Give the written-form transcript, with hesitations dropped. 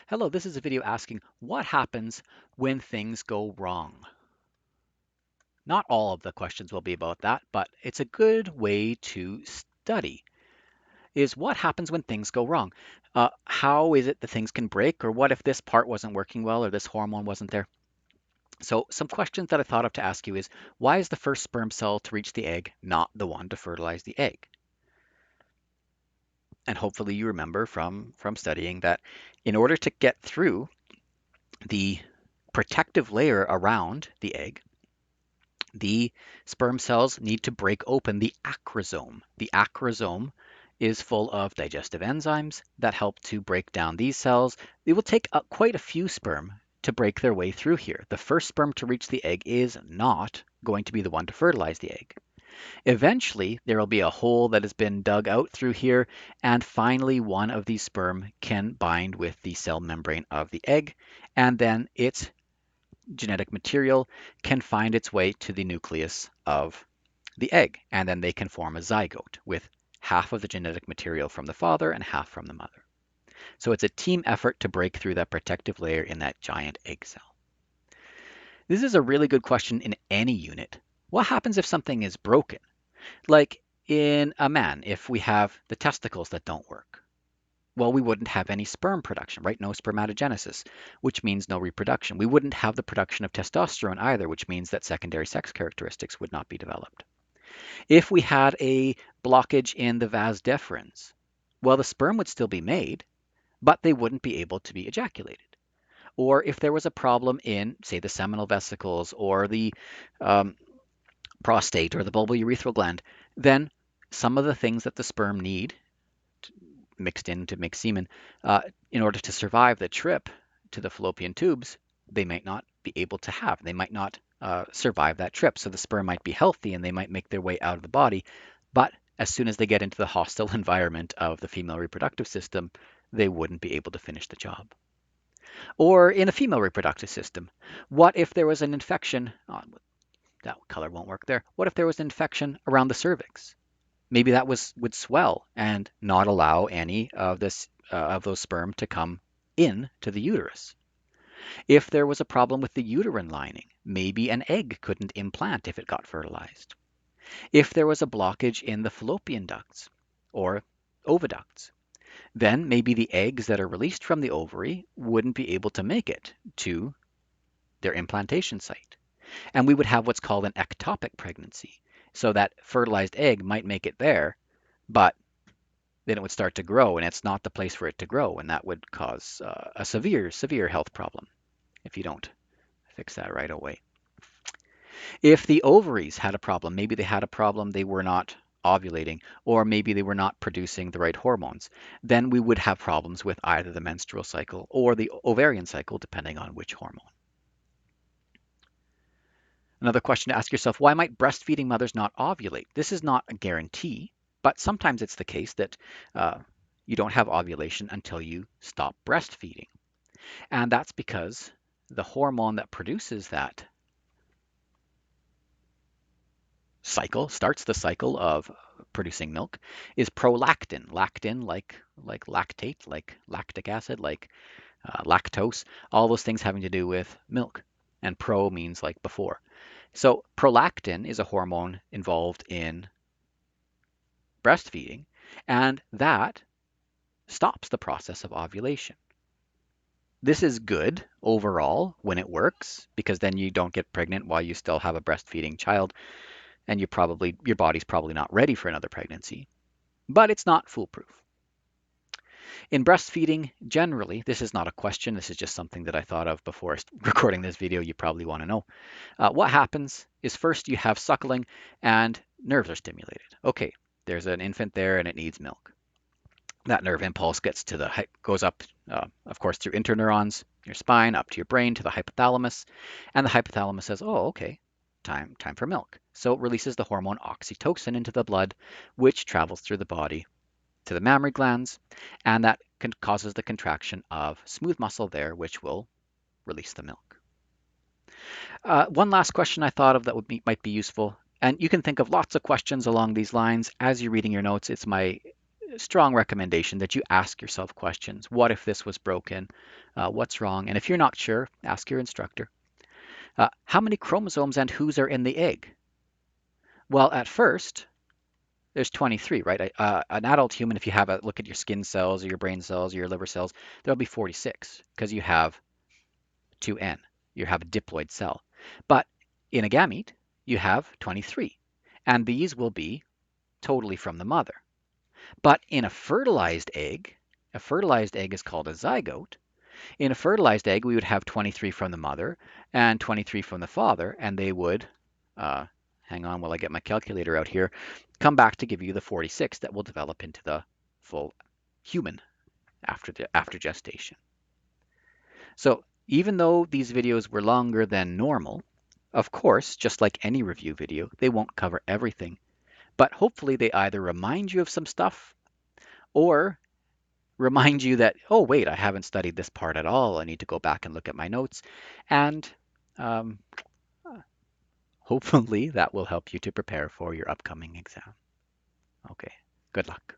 Hello, this is a video asking what happens when things go wrong. Not all of the questions will be about that, but it's a good way to study is what happens when things go wrong. How is it that things can break, or what if this part wasn't working well or this hormone wasn't there? So some questions that I thought of to ask you is why is the first sperm cell to reach the egg not the one to fertilize the egg? And hopefully you remember from studying that in order to get through the protective layer around the egg, the sperm cells need to break open the acrosome. The acrosome is full of digestive enzymes that help to break down these cells. It will take quite a few sperm to break their way through here. The first sperm to reach the egg is not going to be the one to fertilize the egg. Eventually, there will be a hole that has been dug out through here, and finally one of these sperm can bind with the cell membrane of the egg, and then its genetic material can find its way to the nucleus of the egg, and then they can form a zygote with half of the genetic material from the father and half from the mother. So it's a team effort to break through that protective layer in that giant egg cell. This is a really good question in any unit. What happens if something is broken? Like in a man, if we have the testicles that don't work, well, we wouldn't have any sperm production, right? No spermatogenesis, which means no reproduction. We wouldn't have the production of testosterone either, which means that secondary sex characteristics would not be developed. If we had a blockage in the vas deferens, well, the sperm would still be made, but they wouldn't be able to be ejaculated. Or if there was a problem in, say, the seminal vesicles or the um, prostate or the bulbourethral gland, then some of the things that the sperm need mixed in to make semen, in order to survive the trip to the fallopian tubes, they might not be able to have. They might not survive that trip. So the sperm might be healthy and they might make their way out of the body. But as soon as they get into the hostile environment of the female reproductive system, they wouldn't be able to finish the job. Or in a female reproductive system, what if there was an infection? Oh, that color won't work there. What if there was an infection around the cervix? Maybe that would swell and not allow any of this of those sperm to come in to the uterus. If there was a problem with the uterine lining, maybe an egg couldn't implant if it got fertilized. If there was a blockage in the fallopian ducts or oviducts, then maybe the eggs that are released from the ovary wouldn't be able to make it to their implantation site. And we would have what's called an ectopic pregnancy. So that fertilized egg might make it there, but then it would start to grow, and it's not the place for it to grow, and that would cause a severe health problem if you don't fix that right away. If the ovaries had a problem, maybe they had a problem they were not ovulating, or maybe they were not producing the right hormones, then we would have problems with either the menstrual cycle or the ovarian cycle, depending on which hormone. Another question to ask yourself, why might breastfeeding mothers not ovulate? This is not a guarantee, but sometimes it's the case that you don't have ovulation until you stop breastfeeding. And that's because the hormone that produces that cycle, starts the cycle of producing milk, is prolactin. Lactin, like lactate, like lactic acid, like lactose, all those things having to do with milk. And pro means like before. So prolactin is a hormone involved in breastfeeding, and that stops the process of ovulation. This is good overall when it works because then you don't get pregnant while you still have a breastfeeding child, and your body's probably not ready for another pregnancy. But it's not foolproof. In breastfeeding, generally, this is not a question, this is just something that I thought of before recording this video, you probably want to know. What happens is first you have suckling and nerves are stimulated. Okay, there's an infant there and it needs milk. That nerve impulse goes up, of course, through interneurons, your spine, up to your brain, to the hypothalamus, and the hypothalamus says, "Oh, okay, time for milk." So it releases the hormone oxytocin into the blood, which travels through the body to the mammary glands, and that causes the contraction of smooth muscle there, which will release the milk. One last question I thought of that might be useful, and you can think of lots of questions along these lines as you're reading your notes. It's my strong recommendation that you ask yourself questions. What if this was broken? What's wrong? And if you're not sure, ask your instructor. How many chromosomes and whose are in the egg? Well, at first, there's 23, right? An adult human, if you have a look at your skin cells or your brain cells or your liver cells, there'll be 46 because you have 2N. You have a diploid cell. But in a gamete, you have 23. And these will be totally from the mother. But in a fertilized egg is called a zygote. In a fertilized egg, we would have 23 from the mother and 23 from the father, and they would, uh, hang on while I get my calculator out here, come back to give you the 46 that will develop into the full human after gestation. So even though these videos were longer than normal, of course, just like any review video, they won't cover everything. But hopefully they either remind you of some stuff or remind you that, oh, wait, I haven't studied this part at all. I need to go back and look at my notes. And um, hopefully that will help you to prepare for your upcoming exam. Okay, good luck.